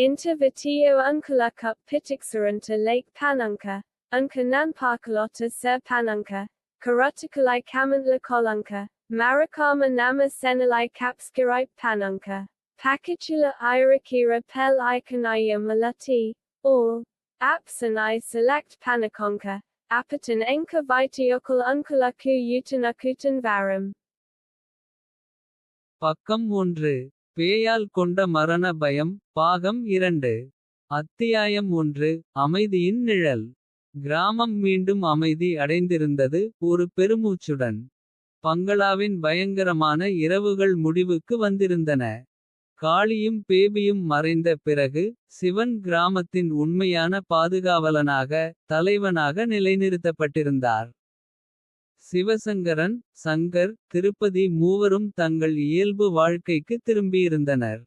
Intervitio unculacup pitixerunta lake panunca, unca nan parkalota ser panunca, caroticuli camantla colunca, maricama nama senili capskiripe panunca, pacitula irikira pel iconia malati, all, apsani select panaconca, apaton enca vitiocul unculacu utanacutan varum. பக்கம் 1. பேயால் கொண்ட மரண பயம். பாகம் 2. அத்தியாயம் 1. அமைதியின் நிழல். கிராமம் மீண்டும் அமைதி அடைந்திருந்தது. ஒரு பெருமூச்சுடன். பங்களாவின் பயங்கரமான இரவுகள் முடிவுக்கு வந்திருந்தன. காளியும் பேபியும் மறைந்த பிறகு. சிவன் கிராமத்தின் உண்மையான பாதுகாவலனாக. தலைவனாக நிலைநிறுத்தப்பட்டிருந்தார். சிவசங்கரன், சங்கர், திருப்பதி மூவரும் தங்கள் இயல்பு வாழ்க்கைக்கு திரும்பியிருந்தனர்.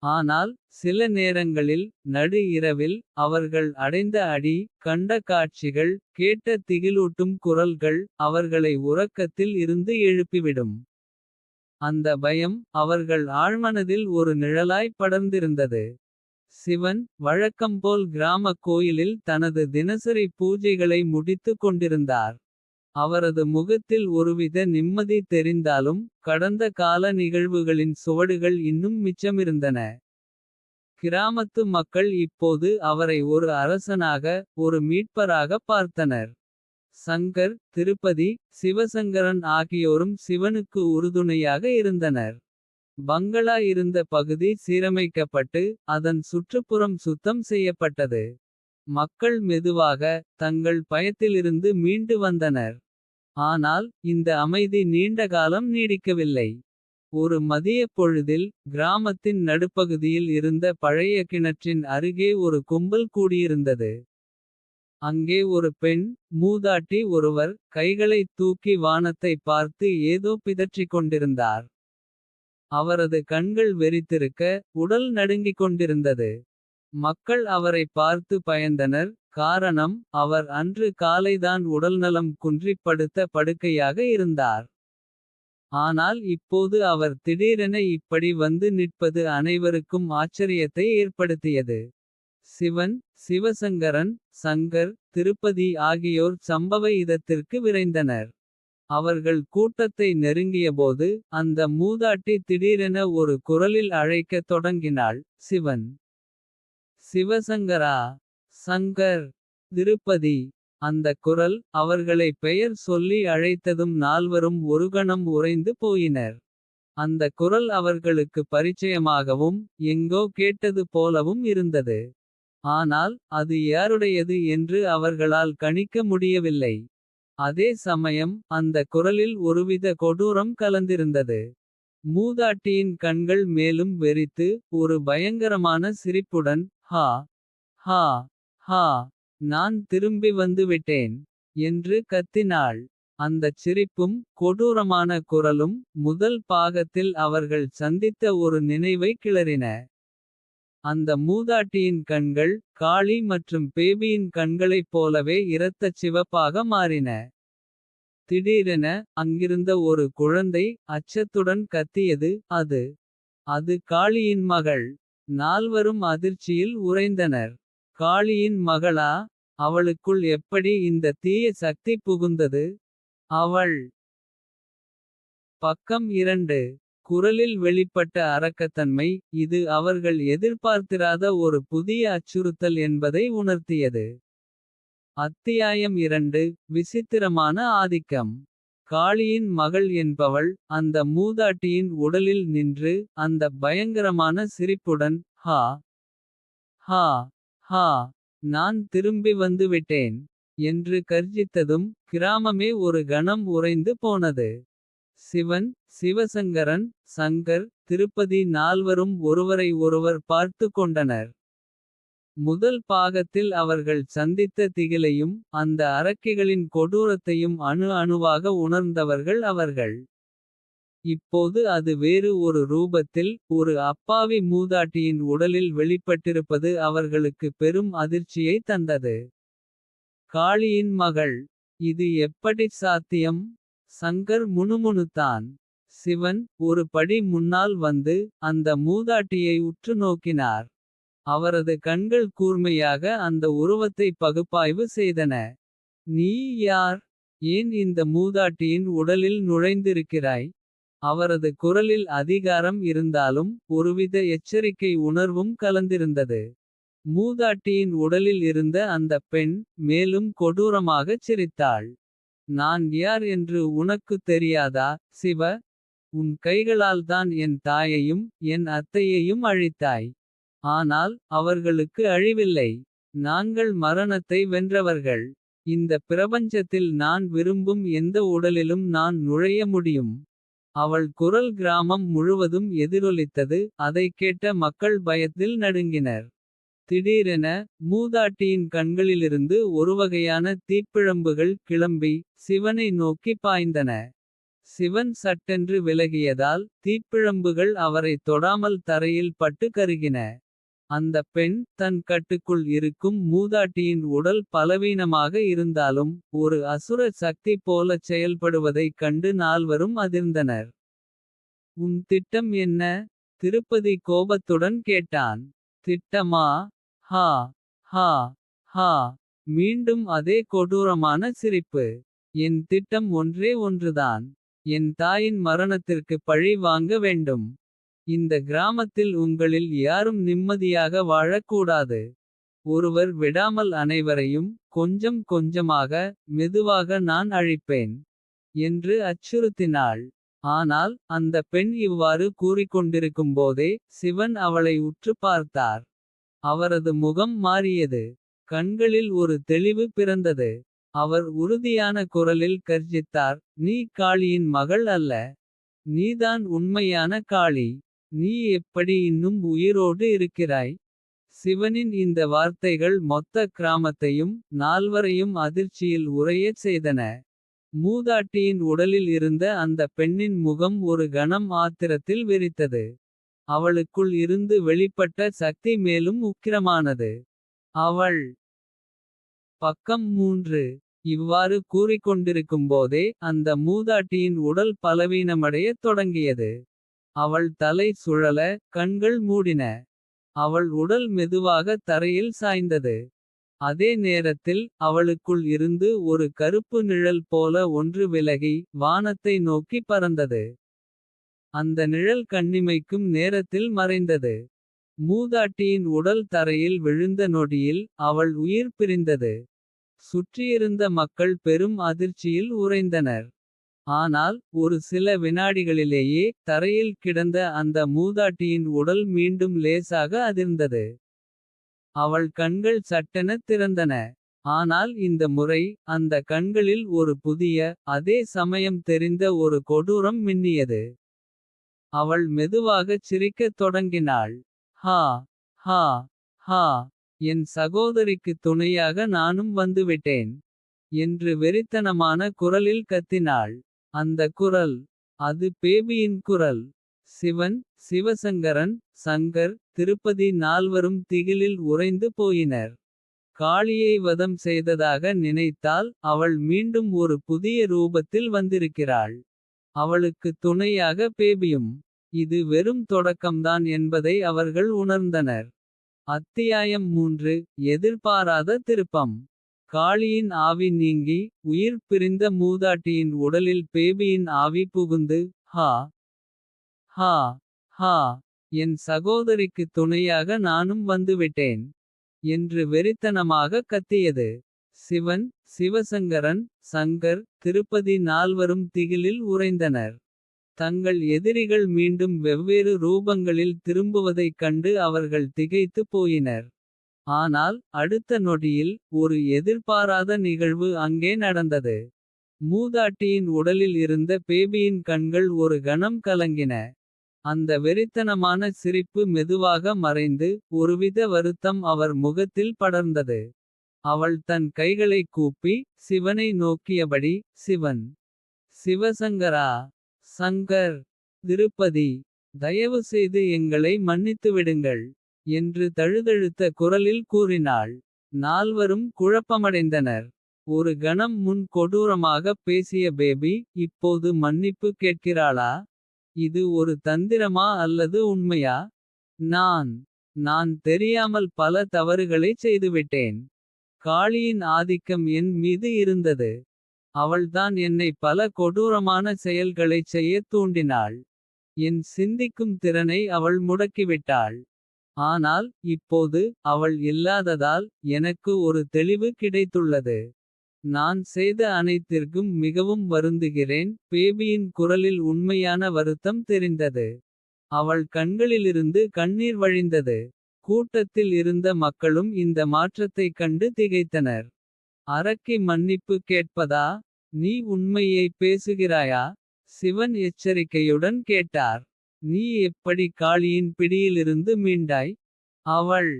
ஆனால், சில நேரங்களில், நடு இரவில், அவர்கள் அடைந்த அடி, கண்ட காட்சிகள், கேட்ட திகிலூட்டும் குரல்கள், அவர்களை உறக்கத்தில் இருந்து எழுப்பிவிடும். அந்த பயம், அவர்கள் ஆழ்மனதில் ஒரு நிழலாய் படர்ந்திருந்தது. சிவன், வழக்கம்போல் கிராம கோயிலில் தனது தினசரி பூஜைகளை முடித்துக் கொண்டிருந்தார். அவரது முகத்தில் ஒருவித நிம்மதி தெரிந்தாலும். கடந்த கால நிகழ்வுகளின் சுவடுகள் இன்னும் மிச்சமிருந்தன. கிராமத்து மக்கள் இப்போது அவரை ஒரு அரசனாக. ஒரு மீட்பராக பார்த்தனர். சங்கர், திருப்பதி, சிவசங்கரன் ஆகியோரும் சிவனுக்கு உறுதுணையாக இருந்தனர். பங்களா இருந்த பகுதி சீரமைக்கப்பட்டு. அதன் சுற்றுப்புறம் சுத்தம் செய்யப்பட்டது. மக்கள் மெதுவாக, தங்கள் பயத்திலிருந்து மீண்டு வந்தனர். ஆனால், இந்த அமைதி நீண்ட காலம் நீடிக்கவில்லை. ஒரு மதியப் பொழுதில், கிராமத்தின் நடுப்பகுதியில் இருந்த பழைய கிணற்றின் அருகே ஒரு கும்பல் கூடியிருந்தது. அங்கே ஒரு பெண், மூதாட்டி ஒருவர், கைகளைத் தூக்கி வானத்தை பார்த்து ஏதோ பிதற்றிக் கொண்டிருந்தார். அவரது கண்கள் வெறித்திருக்க, உடல் நடுங்கிக் கொண்டிருந்தது. மக்கள் அவரை பார்த்து பயந்தனர். காரணம், அவர் அன்று காலைதான் உடல்நலம் குன்றிப் படுத்த படுக்கையாக இருந்தார். ஆனால் இப்போது அவர் திடீரென இப்படி வந்து நிற்பது அனைவருக்கும் ஆச்சரியத்தை ஏற்படுத்தியது. சிவன், சிவசங்கரன், சங்கர், திருப்பதி ஆகியோர் சம்பவ இடத்திற்கு விரைந்தனர். அவர்கள் கூட்டத்தை நெருங்கியபோது, அந்த மூதாட்டி திடீரென ஒரு குரலில் அழைக்கத் தொடங்கினாள். சிவன், சிவசங்கரா, சங்கர், திருப்பதி. அந்த குரல், அவர்களை பெயர் சொல்லி அழைத்ததும் நால்வரும் ஒருகணம் உறைந்து போயினர். அந்த குரல் அவர்களுக்கு பரிச்சயமாகவும். எங்கோ கேட்டது போலவும் இருந்தது. ஆனால், அது யாருடையது என்று அவர்களால் கணிக்க முடியவில்லை. அதே சமயம், அந்த குரலில் ஒருவித கொடூரம் கலந்திருந்தது. மூதாட்டியின் கண்கள் மேலும் வெறித்து, ஒரு பயங்கரமான சிரிப்புடன், ஹா, ஹா, ஹா, நான் திரும்பி வந்துவிட்டேன். என்று கத்தினாள். அந்தச் சிரிப்பும், கொடூரமான குரலும், முதல் பாகத்தில் அவர்கள் சந்தித்த ஒரு நினைவை கிளறின. அந்த மூதாட்டியின் கண்கள், காளி மற்றும் பேபியின் கண்களைப் போலவே இரத்தச் சிவப்பாக மாறின. திடீரென, அங்கிருந்த ஒரு குழந்தை, அச்சத்துடன் கத்தியது. அது காளியின் மகள். நால்வரும் அதிர்ச்சியில் உறைந்தனர். காளியின் மகளா? அவளுக்குள் எப்படி இந்த தீய சக்தி புகுந்தது? அவள். பக்கம் 2. குரலில் வெளிப்பட்ட அரக்கத்தன்மை. இது அவர்கள் எதிர்பார்த்திராத ஒரு புதிய அச்சுறுத்தல் என்பதை உணர்த்தியது. அத்தியாயம் 2. விசித்திரமான ஆதிக்கம். காளியின் மகள் என்பவள், அந்த மூதாட்டியின் உடலில் நின்று. அந்த பயங்கரமான சிரிப்புடன், ஹா, ஹா, ஹா, நான் திரும்பி வந்துவிட்டேன். என்று கர்ஜித்ததும், கிராமமே ஒரு கணம் உறைந்து போனது. சிவன், சிவசங்கரன், சங்கர், திருப்பதி நால்வரும் ஒருவரை ஒருவர் பார்த்து கொண்டனர். முதல் பாகத்தில் அவர்கள் சந்தித்த திகிலையும். அந்த அரக்கிகளின் கொடூரத்தையும் அணு அணுவாக உணர்ந்தவர்கள் அவர்கள். இப்போது அது வேறு ஒரு ரூபத்தில், ஒரு அப்பாவி மூதாட்டியின் உடலில் வெளிப்பட்டிருப்பது அவர்களுக்கு பெரும் அதிர்ச்சியை தந்தது. காளியின் மகள். இது எப்படிச் சாத்தியம்? சங்கர் முணுமுணுத்தான். சிவன், ஒரு படி முன்னால் வந்து, அந்த மூதாட்டியை உற்று நோக்கினார். அவரது கண்கள் கூர்மையாக அந்த உருவத்தை பகுப்பாய்வு செய்தன. நீ யார்? ஏன் இந்த மூதாட்டியின் உடலில் நுழைந்திருக்கிறாய்? அவரது குரலில் அதிகாரம் இருந்தாலும் ஒருவித எச்சரிக்கை உணர்வும் கலந்திருந்தது. மூதாட்டியின் உடலில் இருந்த அந்த பெண் மேலும் கொடூரமாகச் சிரித்தாள். நான் யார் என்று உனக்குத் தெரியாதா, சிவ? உன் கைகளால் தான் என் தாயையும் என் அத்தையையும் அழித்தாய். ஆனால் அவர்களுக்கு அழிவில்லை. நாங்கள் மரணத்தை வென்றவர்கள். இந்த பிரபஞ்சத்தில் நான் விரும்பும் எந்த உடலிலும் நான் நுழைய முடியும். அவள் குரல் கிராமம் முழுவதும் எதிரொலித்தது. அதைக் கேட்ட மக்கள் பயத்தில் நடுங்கினர். திடீரென மூதாட்டியின் கண்களிலிருந்து ஒருவகையான தீப்பிழம்புகள் கிளம்பி சிவனை நோக்கி பாய்ந்தன. சிவன் சட்டென்று விலகியதால் தீப்பிழம்புகள் அவரை தொடாமல் தரையில் பட்டு கருகின. அந்த பெண் தன் கட்டுக்குள் இருக்கும் மூதாட்டியின் உடல் பலவீனமாக இருந்தாலும் ஒரு அசுர சக்தி போலச் செயல்படுவதைக் கண்டு நால்வரும் அதிர்ந்தனர். உன் திட்டம் என்ன? திருப்பதி கோபத்துடன் கேட்டான். திட்டமா? ஹா ஹா ஹா. மீண்டும் அதே கொடூரமான சிரிப்பு. என் திட்டம் ஒன்றே ஒன்றுதான். என் தாயின் மரணத்திற்கு பழி வாங்க வேண்டும். இந்த கிராமத்தில் உங்களில் யாரும் நிம்மதியாக வாழக்கூடாது. ஒருவர் விடாமல் அனைவரையும் கொஞ்சம் கொஞ்சமாக மெதுவாக நான் அழிப்பேன். என்று அச்சுறுத்தினாள். ஆனால் அந்த பெண் இவ்வாறு கூறிக்கொண்டிருக்கும்போதே சிவன் அவளை உற்று பார்த்தார். அவரது முகம் மாறியது. கண்களில் ஒரு தெளிவு பிறந்தது. அவர் உறுதியான குரலில் கர்ஜித்தார். நீ காளியின் மகள் அல்ல. நீதான் உண்மையான காளி. நீ எப்படி இன்னும் உயிரோடு இருக்கிறாய்? சிவனின் இந்த வார்த்தைகள் மொத்த கிராமத்தையும் நால்வரையும் அதிர்ச்சியில் உறையச் செய்தன. மூதாட்டியின் உடலில் இருந்த அந்த பெண்ணின் முகம் ஒரு கணம் ஆத்திரத்தில் விரித்தது. அவளுக்குள் இருந்து வெளிப்பட்ட சக்தி மேலும் உக்கிரமானது. அவள் பக்கம் 3. இவ்வாறு கூறிக்கொண்டிருக்கும்போதே அந்த மூதாட்டியின் உடல் பலவீனமடையத் தொடங்கியது. அவள் தலை சுழல கண்கள் மூடின. அவள் உடல் மெதுவாக தரையில் சாய்ந்தது. அதே நேரத்தில் அவளுக்குள் இருந்து ஒரு கருப்பு நிழல் போல ஒன்று விலகி வானத்தை நோக்கி பறந்தது. அந்த நிழல் கண்ணிமைக்கும் நேரத்தில் மறைந்தது. மூதாட்டியின் உடல் தரையில் விழுந்த நொடியில் அவள் உயிர் பிரிந்தது. சுற்றியிருந்த மக்கள் பெரும் அதிர்ச்சியில் உறைந்தனர். ஆனால் ஒரு சில வினாடிகளிலேயே தரையில் கிடந்த அந்த மூதாட்டியின் உடல் மீண்டும் லேசாக அதிர்ந்தது. அவள் கண்கள் சட்டென திறந்தன. ஆனால் இந்த முறை அந்த கண்களில் ஒரு புதிய அதே சமயம் தெரிந்த ஒரு கொடூரம் மின்னியது. அவள் மெதுவாகச் சிரிக்கத் தொடங்கினாள். ஹா ஹா ஹா. என் சகோதரிக்கு துணையாக நானும் வந்துவிட்டேன். என்று வெறித்தனமான குரலில் கத்தினாள். அந்த குரல். அது பேபியின் குரல். சிவன், சிவசங்கரன், சங்கர், திருப்பதி நால்வரும் திகிலில் உறைந்து போயினர். காளியை வதம் செய்ததாக நினைத்தால் அவள் மீண்டும் ஒரு புதிய ரூபத்தில் வந்திருக்கிறாள். அவளுக்கு துணையாக பேபியும். இது வெறும் தொடக்கம்தான் என்பதை அவர்கள் உணர்ந்தனர். அத்தியாயம் 3. எதிர்பாராத திருப்பம். காளியின் ஆவி நீங்கி உயிர் பிரிந்த மூதாட்டியின் உடலில் பேபியின் ஆவி புகுந்து ஹா ஹா ஹா. என் சகோதரிக்கு துணையாக நானும் வந்துவிட்டேன். என்று வெறித்தனமாக கத்தியது. சிவன், சிவசங்கரன், சங்கர், திருப்பதி நால்வரும் திகிலில் உறைந்தனர். தங்கள் எதிரிகள் மீண்டும் வெவ்வேறு ரூபங்களில் திரும்புவதைக் கண்டு அவர்கள் திகைத்து போயினர். ஆனால் அடுத்த நொடியில் ஒரு எதிர்பாராத நிகழ்வு அங்கே நடந்தது. மூதாட்டியின் உடலில் இருந்த பேபியின் கண்கள் ஒரு கணம் கலங்கின. அந்த வெறித்தனமான சிரிப்பு மெதுவாக மறைந்து ஒருவித வருத்தம் அவர் முகத்தில் படர்ந்தது. அவள் தன் கைகளைக் கூப்பி சிவனை நோக்கியபடி சிவன், சிவசங்கரா, சங்கர், திருப்பதி, தயவு செய்து எங்களை மன்னித்துவிடுங்கள். என்று தழுதழுத்த குரலில் கூறினாள். நால்வரும் குழப்பமடைந்தனர். ஒரு கணம் முன் கொடூரமாகப் பேசிய பேபி இப்போது மன்னிப்பு கேட்கிறாளா? இது ஒரு தந்திரமா அல்லது உண்மையா? நான் தெரியாமல் பல தவறுகளைச் செய்துவிட்டேன். காளியின் ஆதிக்கம் என் மீது இருந்தது. அவள்தான் என்னை பல கொடூரமான செயல்களைச் செய்யத் தூண்டினாள். என் சிந்திக்கும் திறனை அவள் முடக்கிவிட்டாள். ஆனால் இப்போது அவள் இல்லாததால் எனக்கு ஒரு தெளிவு கிடைத்துள்ளது. நான் செய்த அனைத்திற்கும் மிகவும் வருந்துகிறேன். பேபியின் குரலில் உண்மையான வருத்தம் தெரிந்தது. அவள் கண்களிலிருந்து கண்ணீர் வழிந்தது. கூட்டத்தில் இருந்த மக்களும் இந்த மாற்றத்தைக் கண்டு திகைத்தனர். அரக்கி மன்னிப்பு கேட்பதா? நீ உண்மையை பேசுகிறாயா? சிவன் எச்சரிக்கையுடன் கேட்டார். நீ எப்படி காளியின் பிடியிலிருந்து மீண்டாய்? அவள்.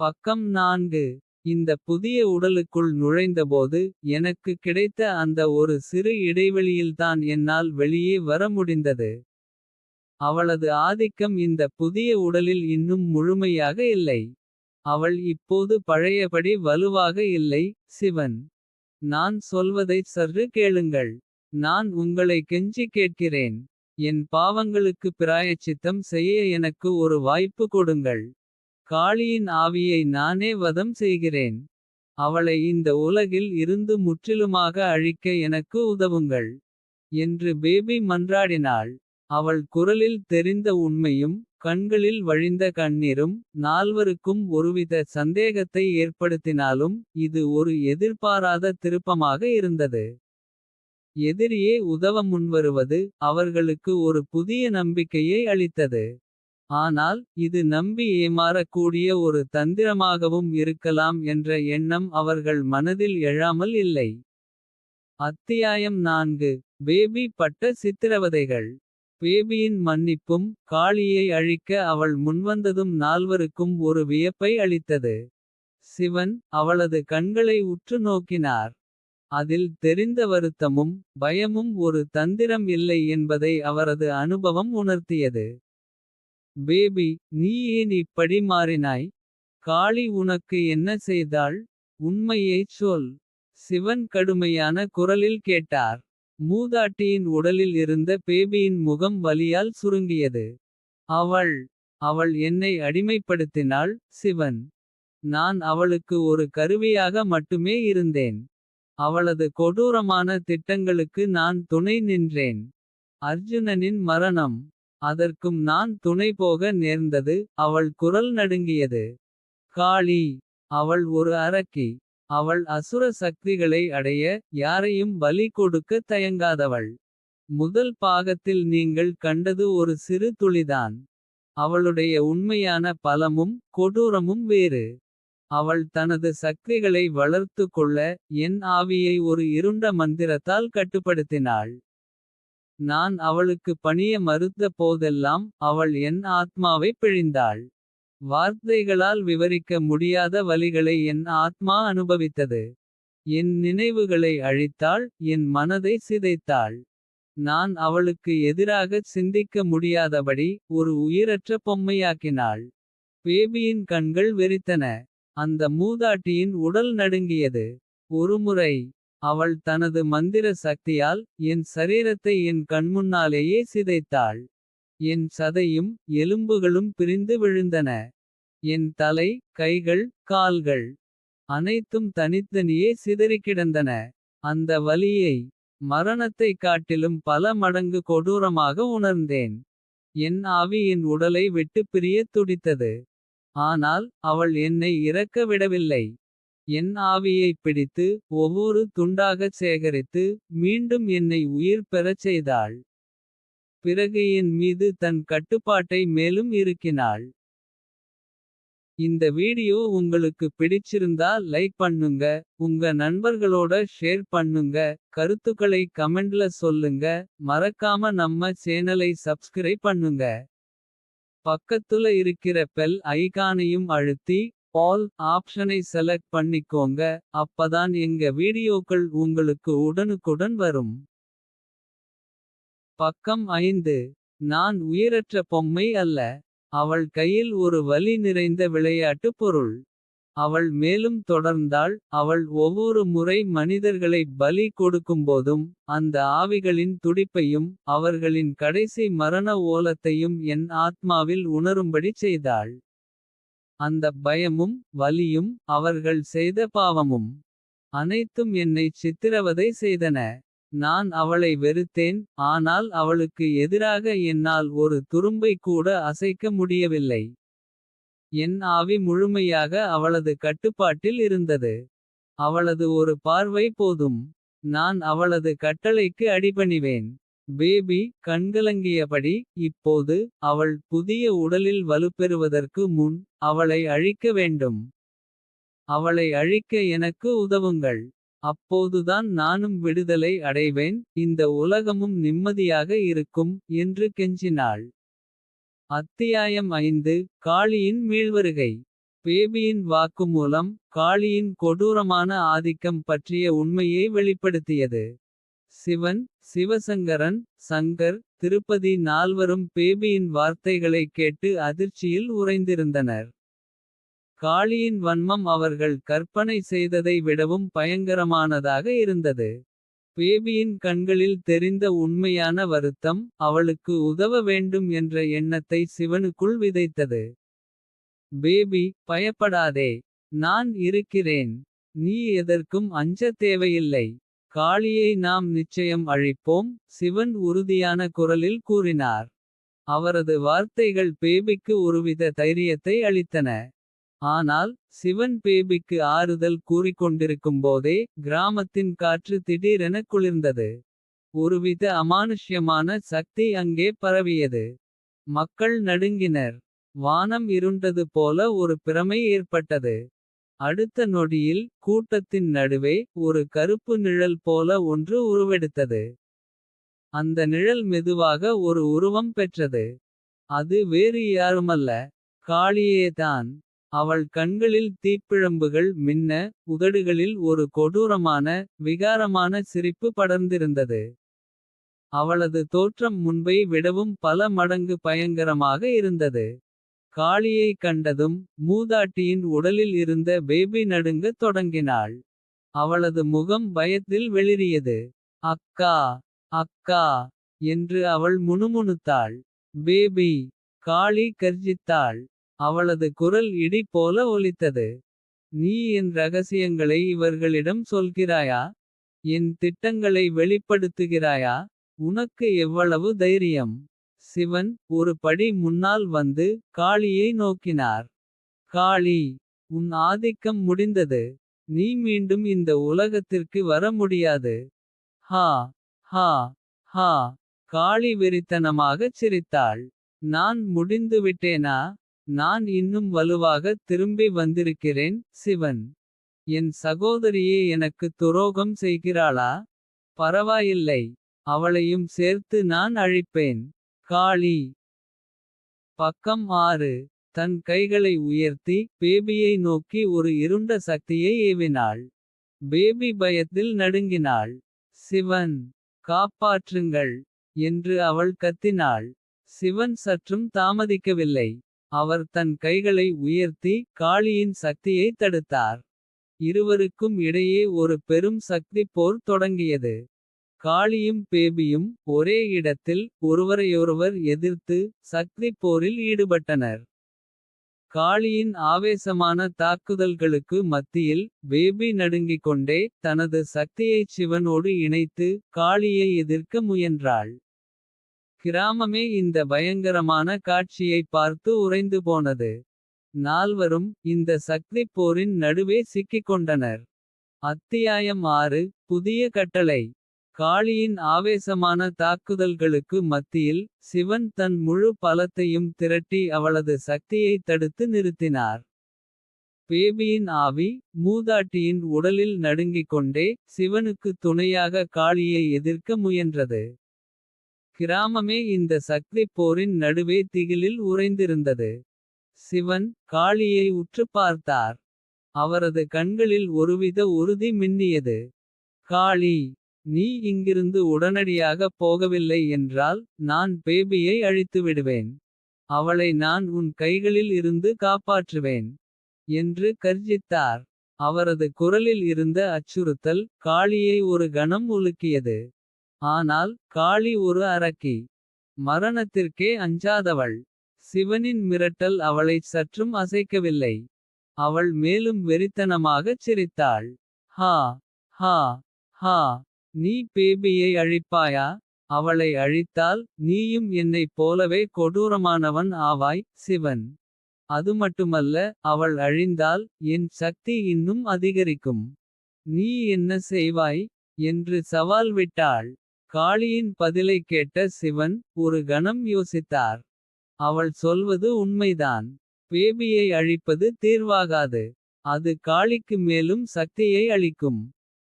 பக்கம் 4. இந்த புதிய உடலுக்குள் நுழைந்தபோது எனக்கு கிடைத்த அந்த ஒரு சிறு இடைவெளியில்தான் என்னால் வெளியே வர முடிந்தது. அவளது ஆதிக்கம் இந்த புதிய உடலில் இன்னும் முழுமையாக இல்லை. அவள் இப்போது பழையபடி வலுவாக இல்லை. சிவன். நான் சொல்வதைச் சற்று கேளுங்கள். நான் உங்களை கெஞ்சி கேட்கிறேன். என் பாவங்களுக்கு பிராயச்சித்தம் செய்ய எனக்கு ஒரு வாய்ப்பு கொடுங்கள். காளியின் ஆவியை நானே வதம் செய்கிறேன். அவளை இந்த உலகில் இருந்து முற்றிலுமாக அழிக்க எனக்கு உதவுங்கள். என்று பேபி மன்றாடினாள். அவள் குரலில் தெரிந்த உண்மையும் கண்களில் வழிந்த கண்ணீரும் நால்வருக்கும் ஒருவித சந்தேகத்தை ஏற்படுத்தினாலும். இது ஒரு எதிர்பாராத திருப்பமாக இருந்தது. எதிரியே உதவ முன்வருவது அவர்களுக்கு ஒரு புதிய நம்பிக்கையை அளித்தது. ஆனால் இது நம்பி ஏமாறக்கூடிய ஒரு தந்திரமாகவும் இருக்கலாம் என்ற எண்ணம் அவர்கள் மனதில் எழாமல் இல்லை. அத்தியாயம் 4. பேபி பட்ட சித்திரவதைகள். பேபியின் மன்னிப்பும் காளியை அழிக்க அவள் முன்வந்ததும் நால்வருக்கும் ஒரு வியப்பை அளித்தது. சிவன் அவளது கண்களை உற்று நோக்கினார். அதில் தெரிந்த வருத்தமும் பயமும் ஒரு தந்திரம் இல்லை என்பதை அவரது அனுபவம் உணர்த்தியது. பேபி, நீ ஏன் இப்படி மாறினாய்? காளி உனக்கு என்ன செய்தாள்? உண்மையைச் சொல். சிவன் கடுமையான குரலில் கேட்டார். மூதாட்டியின் உடலில் இருந்த பேபியின் முகம் வலியால் சுருங்கியது. அவள் என்னை அடிமைப்படுத்தினாள். சிவன். நான் அவளுக்கு ஒரு கருவியாக மட்டுமே இருந்தேன். அவளது கொடூரமான திட்டங்களுக்கு நான் துணை நின்றேன். அர்ஜுனனின் மரணம். அதற்கும் நான் துணை போக நேர்ந்தது. அவள் குரல் நடுங்கியது. காளி. அவள் ஒரு அரக்கி. அவள் அசுர சக்திகளை அடைய யாரையும் பலி கொடுக்க தயங்காதவள். முதல் பாகத்தில் நீங்கள் கண்டது ஒரு சிறு துளிதான். அவளுடைய உண்மையான பலமும் கொடூரமும் வேறு. அவள் தனது சக்திகளை வளர்த்து கொள்ள என் ஆவியை ஒரு இருண்ட மந்திரத்தால் கட்டுப்படுத்தினாள். நான் அவளுக்கு பணிய மறுத்த போதெல்லாம் அவள் என் ஆத்மாவை பிழிந்தாள். வார்த்தைகளால் விவரிக்க முடியாத வலிகளை என் ஆத்மா அனுபவித்தது. என் நினைவுகளை அழித்தாள். என் மனதை சிதைத்தாள். நான் அவளுக்கு எதிராகச் சிந்திக்க முடியாதபடி ஒரு உயிரற்ற பொம்மையாக்கினாள். பேபியின் கண்கள் வெறித்தன. அந்த மூதாட்டியின் உடல் நடுங்கியது. ஒருமுறை அவள் தனது மந்திர சக்தியால் என் சரீரத்தை என் கண்முன்னாலேயே சிதைத்தாள். என் சதையும் எலும்புகளும் பிரிந்து விழுந்தன. என் தலை, கைகள், கால்கள் அனைத்தும் தனித்தனியே சிதறிக்கிடந்தன. அந்த வலியை மரணத்தைக் காட்டிலும் பல மடங்கு கொடூரமாக உணர்ந்தேன். என் ஆவி என் உடலை விட்டு பிரியத் துடித்தது. ஆனால் அவள் என்னை இறக்க விடவில்லை. என் ஆவியைப் பிடித்து ஒவ்வொரு துண்டாகச் சேகரித்து மீண்டும் என்னை உயிர் பெறச் செய்தாள். பிறகு என் மீது தன் கட்டுப்பாட்டை மேலும் இறுக்கினாள். இந்த வீடியோ உங்களுக்கு பிடிச்சிருந்தா லைக் பண்ணுங்க. உங்க நண்பர்களோட ஷேர் பண்ணுங்க. கருத்துக்களை கமெண்ட்ல சொல்லுங்க. மறக்காம நம்ம சேனலை சப்ஸ்கிரைப் பண்ணுங்க. பக்கத்துல இருக்கிற பெல் ஐகானையும் அழுத்தி ஆல் ஆப்ஷனை செலக்ட் பண்ணிக்கோங்க. அப்பதான் எங்க வீடியோக்கள் உங்களுக்கு உடனுக்குடன் வரும். பக்கம் 5. நான் உயிரற்ற பொம்மை அல்ல. அவள் கையில் ஒரு வலி நிறைந்த விளையாட்டு பொருள். அவள் மேலும் தொடர்ந்தாள். அவள் ஒவ்வொரு முறை மனிதர்களை பலி கொடுக்கும்போதும். அந்த ஆவிகளின் துடிப்பையும் அவர்களின் கடைசி மரண ஓலத்தையும் என் ஆத்மாவில் உணரும்படி செய்தாள். அந்த பயமும் வலியும் அவர்கள் செய்த பாவமும் அனைத்தும் என்னைச் சித்திரவதை செய்தன. நான் அவளை வெறுத்தேன். ஆனால் அவளுக்கு எதிராக என்னால் ஒரு துரும்பை கூட அசைக்க முடியவில்லை. என் ஆவி முழுமையாக அவளது கட்டுப்பாட்டில் இருந்தது. அவளது ஒரு பார்வை போதும். நான் அவளது கட்டளைக்கு அடிபணிவேன். பேபி கண்கலங்கியபடி. இப்போது அவள் புதிய உடலில் வலுப்பெறுவதற்கு முன். அவளை அழிக்க வேண்டும். அவளை அழிக்க எனக்கு உதவுங்கள். அப்போதுதான் நானும் விடுதலை அடைவேன். இந்த உலகமும் நிம்மதியாக இருக்கும். என்று கெஞ்சினாள். அத்தியாயம் 5 காளியின் மீள்வருகை. பேபியின் வாக்குமூலம் காளியின் கொடூரமான ஆதிக்கம் பற்றிய உண்மையை வெளிப்படுத்தியது. சிவன் சிவசங்கரன் சங்கர் திருப்பதி நால்வரும் பேபியின் வார்த்தைகளை கேட்டு அதிர்ச்சியில் உறைந்திருந்தனர். காளியின் வன்மம் அவர்கள் கற்பனை செய்ததை விடவும் பயங்கரமானதாக இருந்தது. பேபியின் கண்களில் தெரிந்த உண்மையான வருத்தம். அவளுக்கு உதவ வேண்டும் என்ற எண்ணத்தை சிவனுக்குள் விதைத்தது. பேபி பயப்படாதே. நான் இருக்கிறேன். நீ எதற்கும் அஞ்ச தேவையில்லை. காளியை நாம் நிச்சயம் அழிப்போம். சிவன் உறுதியான குரலில் கூறினார். அவரது வார்த்தைகள் பேபிக்கு ஒருவித தைரியத்தை அளித்தன. ஆனால் சிவன் பேபிக்கு ஆறுதல் கூறிக்கொண்டிருக்கும்போதே. கிராமத்தின் காற்று திடீரென குளிர்ந்தது. ஒருவித அமானுஷ்யமான சக்தி அங்கே பரவியது. மக்கள் நடுங்கினர். வானம் இருண்டது போல ஒரு பிரமை ஏற்பட்டது. அடுத்த நொடியில் கூட்டத்தின் நடுவே ஒரு கருப்பு நிழல் போல ஒன்று உருவெடுத்தது. அந்த நிழல் மெதுவாக ஒரு உருவம் பெற்றது. அது வேறு யாருமல்ல, காளியேதான். அவள் கண்களில் தீப்பிழம்புகள் மின்ன. உதடுகளில் ஒரு கொடூரமான விகாரமான சிரிப்பு படர்ந்திருந்தது. அவளது தோற்றம் முன்பை விடவும் பல மடங்கு பயங்கரமாக இருந்தது. காளியை கண்டதும் மூதாட்டியின் உடலில் இருந்த பேபி நடுங்கத் தொடங்கினாள். அவளது முகம் பயத்தில் வெளிரியது. அக்கா அக்கா என்று அவள் முணுமுணுத்தாள். பேபி காளி கர்ஜித்தாள். அவளது குரல் இடி போல ஒலித்தது. நீ என் ரகசியங்களை இவர்களிடம் சொல்கிறாயா? என் திட்டங்களை வெளிப்படுத்துகிறாயா? உனக்கு எவ்வளவு தைரியம்? சிவன் ஒரு படி முன்னால் வந்து காளியை நோக்கினார். காளி உன் ஆதிக்கம் முடிந்தது. நீ மீண்டும் இந்த உலகத்திற்கு வர முடியாது. ஹா ஹா ஹா காளி வெறித்தனமாகச் சிரித்தாள். நான் முடிந்துவிட்டேனா? நான் இன்னும் வலுவாக திரும்பி வந்திருக்கிறேன். சிவன் என் சகோதரியே எனக்கு துரோகம் செய்கிறாளா? பரவாயில்லை. அவளையும் சேர்த்து நான் அழிப்பேன். காளி பக்கம் 6 தன் கைகளை உயர்த்தி பேபியை நோக்கி ஒரு இருண்ட சக்தியை ஏவினாள். பேபி பயத்தில் நடுங்கினாள். சிவன் காப்பாற்றுங்கள் என்று அவள் கத்தினாள். சிவன் சற்றும் தாமதிக்கவில்லை. அவர் தன் கைகளை உயர்த்தி காளியின் சக்தியை தடுத்தார். இருவருக்கும் இடையே ஒரு பெரும் சக்தி போர் தொடங்கியது. காளியும் பேபியும் ஒரே இடத்தில் ஒருவரையொருவர் எதிர்த்து சக்தி போரில் ஈடுபட்டனர். காளியின் ஆவேசமான தாக்குதல்களுக்கு மத்தியில் பேபி நடுங்கிக் கொண்டே தனது சக்தியைச் சிவனோடு இணைத்து காளியை எதிர்க்க முயன்றாள். கிராமமே இந்த பயங்கரமான காட்சியை பார்த்து உறைந்து போனது. நால்வரும் இந்த சக்தி போரின் நடுவே சிக்கிக் கொண்டனர். அத்தியாயம் 6 புதிய கட்டளை. காளியின் ஆவேசமான தாக்குதல்களுக்கு மத்தியில் சிவன் தன் முழு பலத்தையும் திரட்டி அவளது சக்தியை தடுத்து நிறுத்தினார். பேபியின் ஆவி மூதாட்டியின் உடலில் நடுங்கிக் கொண்டே சிவனுக்கு துணையாக காளியை எதிர்க்க முயன்றது. கிராமமே இந்த சக்தி போரின் நடுவே திகிலில் உறைந்திருந்தது. சிவன் காளியை உற்று பார்த்தார். அவரது கண்களில் ஒருவித உறுதி மின்னியது. காளி நீ இங்கிருந்து உடனடியாக போகவில்லை என்றால். நான் பேபியை அழித்துவிடுவேன். அவளை நான் உன் கைகளில் இருந்து காப்பாற்றுவேன். என்று கர்ஜித்தார். அவரது குரலில் இருந்த அச்சுறுத்தல் காளியை ஒரு கணம் உலுக்கியது. ஆனால் காளி ஒரு அரக்கி. மரணத்திற்கே அஞ்சாதவள். சிவனின் மிரட்டல் அவளைச் சற்றும் அசைக்கவில்லை. அவள் மேலும் வெறித்தனமாகச் சிரித்தாள். ஹா ஹா ஹா. நீ பேபியை அழிப்பாயா. அவளை அழித்தால் நீயும் என்னைப் போலவே கொடூரமானவன் ஆவாய். சிவன். அதுமட்டுமல்ல, அவள் அழிந்தால் என் சக்தி இன்னும் அதிகரிக்கும். நீ என்ன செய்வாய். என்று சவால் விட்டாள். காளியின் பதிலைக் கேட்ட சிவன் ஒரு கணம் யோசித்தார். அவள் சொல்வது உண்மைதான். பேபியை அழிப்பது தீர்வாகாது. அது காளிக்கு மேலும் சக்தியை அளிக்கும்.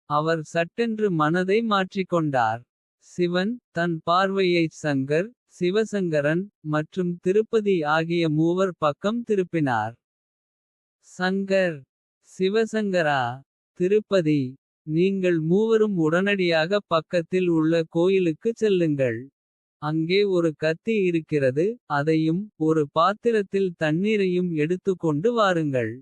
அவர் சட்டென்று மனதை மாற்றிக்கொண்டார். சிவன் தன் பார்வையைச் சங்கர், சிவசங்கரன் மற்றும் திருப்பதி ஆகிய மூவர் பக்கம் திருப்பினார். சங்கர். சிவசங்கரா. திருப்பதி. நீங்கள் மூவரும் உடனடியாக பக்கத்தில் உள்ள கோயிலுக்குச் செல்லுங்கள். அங்கே ஒரு கத்தி இருக்கிறது. அதையும் ஒரு பாத்திரத்தில் தண்ணீரையும் எடுத்துக்கொண்டு வாருங்கள்.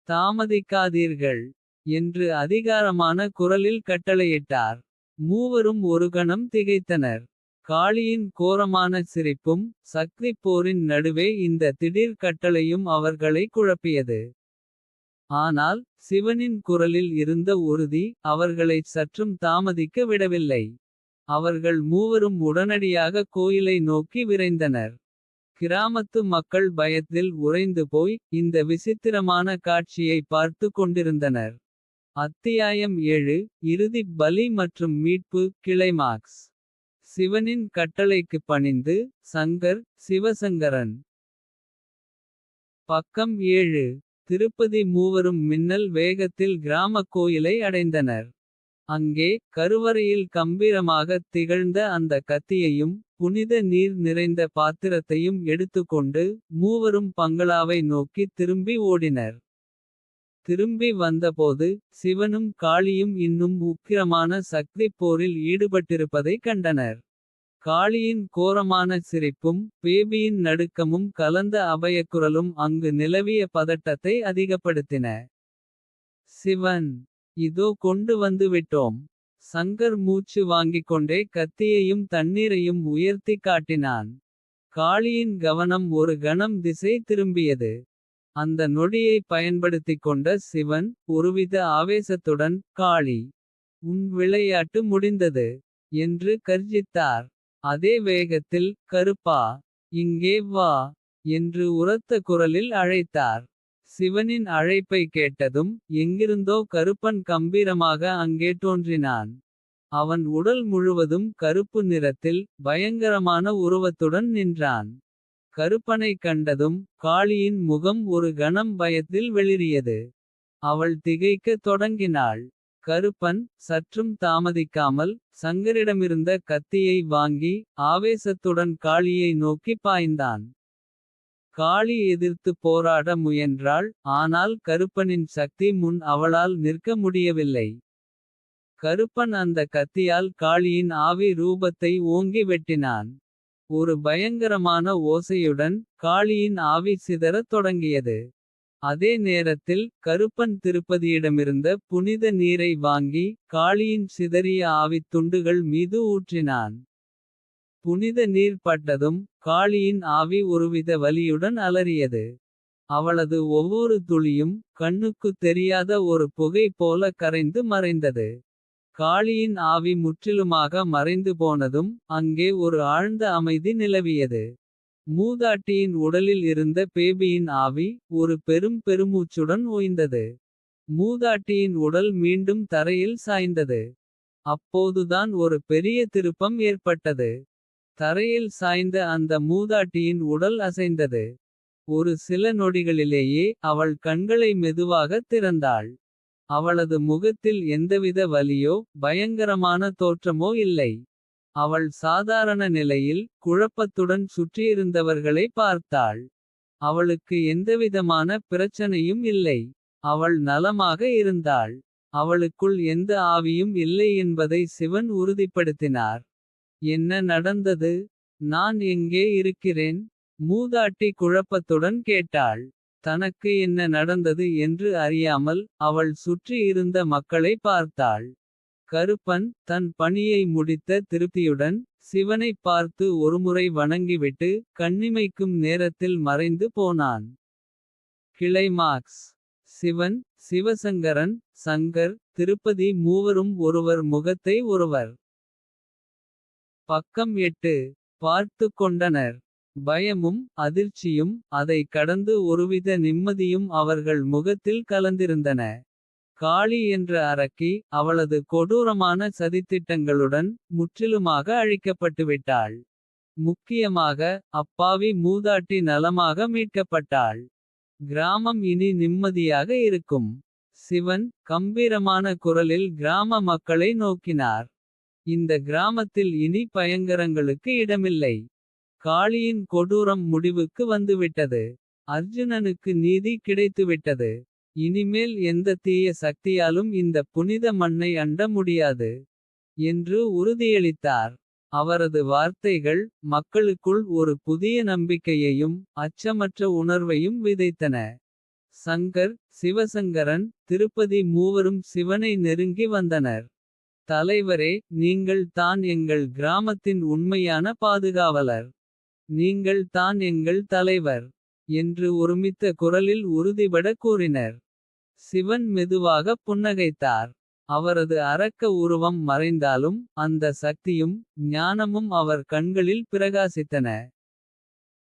தாமதிக்காதீர்கள். என்று அதிகாரமான குரலில் கட்டளையிட்டார். மூவரும் ஒரு கணம் திகைத்தனர். காளியின் கோரமான சிரிப்பும் சக்தி போரின் நடுவே இந்த திடீர் கட்டளையும் அவர்களை குழப்பியது. ஆனால் சிவனின் குரலில் இருந்த உறுதி அவர்களைச் சற்றும் தாமதிக்க விடவில்லை. அவர்கள் மூவரும் உடனடியாக கோயிலை நோக்கி விரைந்தனர். கிராமத்து மக்கள் பயத்தில் உறைந்து போய் இந்த விசித்திரமான காட்சியை பார்த்து கொண்டிருந்தனர். அத்தியாயம் 7 இறுதி பலி மற்றும் மீட்பு கிளைமாக்ஸ். சிவனின் கட்டளைக்கு பணிந்து சங்கர், சிவசங்கரன். பக்கம் 7. திருப்பதி. மூவரும் மின்னல் வேகத்தில் கிராமக் கோயிலை அடைந்தனர். அங்கே கருவறையில் கம்பீரமாகத் திகழ்ந்த அந்த கத்தியையும் புனித நீர் நிறைந்த பாத்திரத்தையும் எடுத்துக்கொண்டு மூவரும் பங்களாவை நோக்கி திரும்பி ஓடினர். திரும்பி வந்தபோது சிவனும் காளியும் இன்னும் உக்கிரமான சக்தி போரில் ஈடுபட்டிருப்பதைக் கண்டனர். காளியின் கோரமான சிரிப்பும் பேபியின் நடுக்கமும் கலந்த அபயக்குரலும் அங்கு நிலவிய பதட்டத்தை அதிகப்படுத்தின. சிவன். இதோ கொண்டு வந்து விட்டோம். சங்கர் மூச்சு வாங்கிக்கொண்டே கத்தியையும் தண்ணீரையும் உயர்த்தி காட்டினான். காளியின் கவனம் ஒரு கணம் திசை திரும்பியது. அந்த நொடியை பயன்படுத்திக் கொண்ட சிவன் ஒருவித ஆவேசத்துடன் காளி. உன் விளையாட்டு முடிந்தது. என்று கர்ஜித்தார். அதே வேகத்தில் கருப்பா. இங்கே வா. என்று உரத்த குரலில் அழைத்தார். சிவனின் அழைப்பை கேட்டதும் எங்கிருந்தோ கருப்பன் கம்பீரமாக அங்கே தோன்றினான். அவன் உடல் முழுவதும் கருப்பு நிறத்தில் பயங்கரமான உருவத்துடன் நின்றான். கருப்பனை கண்டதும் காளியின் முகம் ஒரு கணம் பயத்தில் வெளிரியது. அவள் திகைக்கத் தொடங்கினாள். கருப்பன் சற்றும் தாமதிக்காமல் சங்கரிடமிருந்த கத்தியை வாங்கி ஆவேசத்துடன் காளியை நோக்கி பாய்ந்தான். காளி எதிர்த்து போராட முயன்றாள். ஆனால் கருப்பனின் சக்தி முன் அவளால் நிற்க முடியவில்லை. கருப்பன் அந்த கத்தியால் காளியின் ஆவி ரூபத்தை ஓங்கி வெட்டினான். ஒரு பயங்கரமான ஓசையுடன் காளியின் ஆவி சிதறத் தொடங்கியது. அதே நேரத்தில் கருப்பன் திருப்பதியிடமிருந்த புனித நீரை வாங்கி காளியின் சிதறிய ஆவித் துண்டுகள் மீது ஊற்றினான். புனித நீர் பட்டதும் காளியின் ஆவி ஒருவித வலியுடன் அலறியது. அவளது ஒவ்வொரு துளியும் கண்ணுக்குத் தெரியாத ஒரு புகை போல கரைந்து மறைந்தது. காளியின் ஆவி முற்றிலுமாக மறைந்து போனதும் அங்கே ஒரு ஆழ்ந்த அமைதி நிலவியது. மூதாட்டியின் உடலில் இருந்த பேபியின் ஆவி ஒரு பெரும் பெருமூச்சுடன் ஓய்ந்தது. மூதாட்டியின் உடல் மீண்டும் தரையில் சாய்ந்தது. அப்போதுதான் ஒரு பெரிய திருப்பம் ஏற்பட்டது. தரையில் சாய்ந்த அந்த மூதாட்டியின் உடல் அசைந்தது. ஒரு சில நொடிகளிலேயே அவள் கண்களை மெதுவாகத் திறந்தாள். அவளது முகத்தில் எந்தவித வலியோ பயங்கரமான தோற்றமோ இல்லை. அவள் சாதாரண நிலையில் குழப்பத்துடன் சுற்றியிருந்தவர்களை பார்த்தாள். அவளுக்கு எந்தவிதமான பிரச்சனையும் இல்லை. அவள் நலமாக இருந்தாள். அவளுக்குள் எந்த ஆவியும் இல்லை என்பதை சிவன் உறுதிப்படுத்தினார். என்ன நடந்தது. நான் எங்கே இருக்கிறேன். மூதாட்டி குழப்பத்துடன் கேட்டாள். தனக்கு என்ன நடந்தது என்று அறியாமல். அவள் சுற்றி இருந்த மக்களை பார்த்தாள். கருப்பன் தன் பணியை முடித்த திருப்தியுடன். சிவனைப் பார்த்து ஒருமுறை வணங்கிவிட்டு. கண்ணிமைக்கும் நேரத்தில் மறைந்து போனான். கிளைமாக்ஸ். சிவன் சிவசங்கரன் சங்கர் திருப்பதி மூவரும் ஒருவர் முகத்தை ஒருவர். பக்கம் 8. பார்த்து கொண்டனர். பயமும் அதிர்ச்சியும் அதை கடந்து ஒருவித நிம்மதியும் அவர்கள் முகத்தில் கலந்திருந்தன. காளி என்ற அரக்கி அவளது கொடூரமான சதித்திட்டங்களுடன். முற்றிலுமாக அழிக்கப்பட்டுவிட்டாள். முக்கியமாக அப்பாவி மூதாட்டி நலமாக மீட்கப்பட்டாள். கிராமம் இனி நிம்மதியாக இருக்கும். சிவன் கம்பீரமான குரலில் கிராம மக்களை நோக்கினார். இந்த கிராமத்தில் இனி பயங்கரங்களுக்கு இடமில்லை. காளியின் கொடூரம் முடிவுக்கு வந்துவிட்டது. அர்ஜுனனுக்கு நீதி கிடைத்துவிட்டது. இனிமேல் எந்த தீய சக்தியாலும் இந்த புனித மண்ணை அண்ட முடியாது. என்று உறுதியளித்தார். அவரது வார்த்தைகள் மக்களுக்குள் ஒரு புதிய நம்பிக்கையையும். அச்சமற்ற உணர்வையும் விதைத்தன. சங்கர் சிவசங்கரன் திருப்பதி மூவரும் சிவனை நெருங்கி வந்தனர். தலைவரே நீங்கள் தான் எங்கள் கிராமத்தின் உண்மையான பாதுகாவலர். நீங்கள் தான் எங்கள் தலைவர். என்று ஒருமித்த குரலில் உறுதிபட கூறினர். சிவன் மெதுவாக புன்னகைத்தார். அவரது அரக்க உருவம் மறைந்தாலும். அந்த சக்தியும் ஞானமும் அவர் கண்களில் பிரகாசித்தன.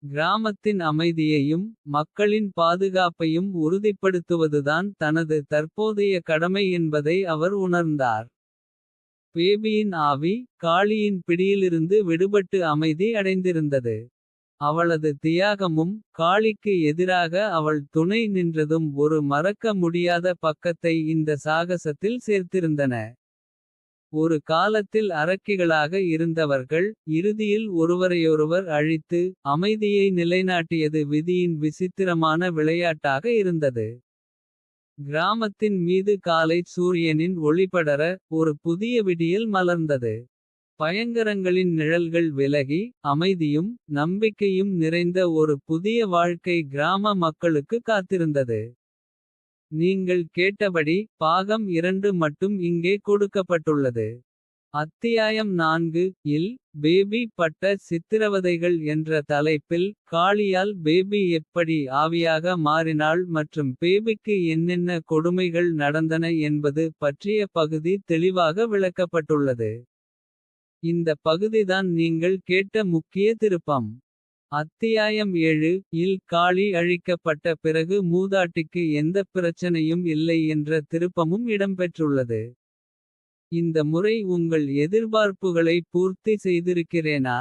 கிராமத்தின் அமைதியையும் மக்களின் பாதுகாப்பையும் உறுதிப்படுத்துவதுதான் தனது தற்போதைய கடமை என்பதை அவர் உணர்ந்தார். பேபியின் ஆவி காளியின் பிடியிலிருந்து விடுபட்டு அமைதி அடைந்திருந்தது. அவளது தியாகமும் காளிக்கு எதிராக அவள் துணை நின்றதும் ஒரு மறக்க முடியாத பக்கத்தை இந்த சாகசத்தில் சேர்த்திருந்தன. ஒரு காலத்தில் அரக்கிகளாக இருந்தவர்கள். இறுதியில் ஒருவரையொருவர் அழித்து. அமைதியை நிலைநாட்டியது விதியின் விசித்திரமான விளையாட்டாக இருந்தது. கிராமத்தின் மீது காலை சூரியனின் ஒளிபடர. ஒரு புதிய விடியல் மலர்ந்தது. பயங்கரங்களின் நிழல்கள் விலகி. அமைதியும் நம்பிக்கையும் நிறைந்த ஒரு புதிய வாழ்க்கை கிராம மக்களுக்கு காத்திருந்தது. நீங்கள் கேட்டபடி பாகம் 2 மட்டும் இங்கே கொடுக்கப்பட்டுள்ளது. அத்தியாயம் 4 இல் பேபி பட்ட சித்திரவதைகள் என்ற தலைப்பில். காளியால் பேபி எப்படி ஆவியாக மாறினாள் மற்றும் பேபிக்கு என்னென்ன கொடுமைகள் நடந்தன என்பது பற்றிய பகுதி தெளிவாக விளக்கப்பட்டுள்ளது. இந்த பகுதிதான் நீங்கள் கேட்ட முக்கிய திருப்பம். அத்தியாயம் 7 இல் காளி அழிக்கப்பட்ட பிறகு மூதாட்டிக்கு எந்த பிரச்சனையும் இல்லை என்ற திருப்பமும் இடம்பெற்றுள்ளது. இந்த முறை உங்கள் எதிர்பார்ப்புகளை பூர்த்தி செய்திருக்கிறேனா?